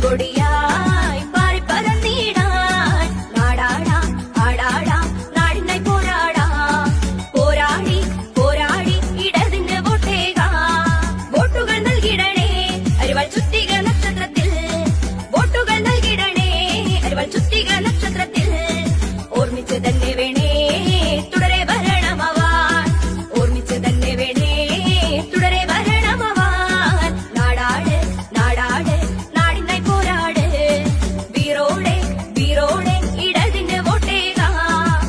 ചെങ്കൊടിയായി പാറി പറന്നിടാൻ നാടാടാം ആടാടാം നാടിനായി പോരാടാം പോരാടി പോരാടി ഇടതിന് വോട്ടേകാം വോട്ടുകൾ നൽകിടണേ അരിവാൾ ചുറ്റിക നക്ഷത്രത്തിൽ വോട്ടുകൾ നൽകിടണേ അരിവാൾ ചുറ്റിക നക്ഷത്രത്തിൽ ഓർമ്മിച്ച് തന്നെ വേണേ തുടരെ ഭരണമാവാൻ ഓർമ്മിച്ച് തന്നെ വേണേ തുടരെ ഭരണമാവാൻ നാടാട് നാടാട് നാടിനായി പോരാട് വീരോടെ വീരോടെ ഇടതിന് വോട്ടേകാം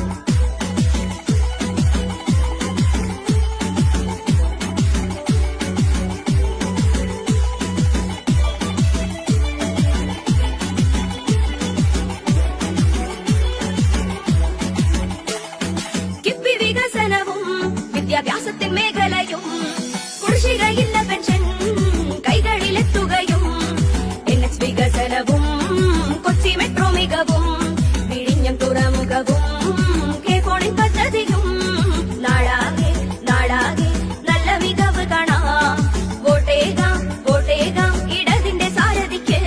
കിഫ്ബി വികസനവും വിദ്യാഭ്യാസത്തിൻ മേഖലയും കുടിശ്ശികയില്ല പെൻഷൻ കൈകളിലെത്തുകയും NH വികസനവും കൊച്ചി മെട്രോ മികവും വിഴിഞ്ഞം തുറമുഖവും കേക്കോണിൻ പദ്ധതിയും നാടാകെ നാടാകെ നല്ല മികവ് കാണാം വോട്ടേകാം വോട്ടേകാം ഇടതിന്റെ സാരഥിക്ക്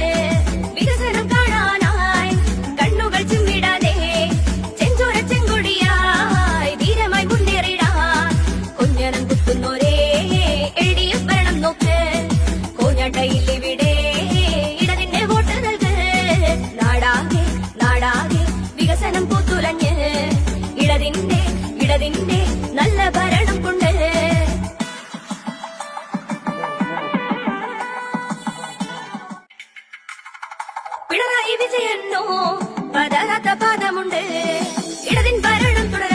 വികസനം കാണാനായി കണ്ണുകൾ ചിമ്മിടാതെ ചെഞ്ചോര ചെങ്കൊടിയായി ധീരമായി മുന്നേറിടാൻ കൊഞ്ഞനം കുത്തുന്നോരേ LDF ഭരണം നോക്ക് കോഞ്ഞാട്ടയിലിവിടെ ഇടതിന്റെ വോട്ട് നൽക് നാടാകെ നാടാകെ വികസനം പൂത്തുലഞ്ഞ് ഇടതിന്റെ ഇടതിന്റെ നല്ല ഭരണം കൊണ്ട് പിണറായി വിജയനോ പതരാത്ത പാദമുണ്ട് ഇടതിൻ ഭരണം തുടരാൻ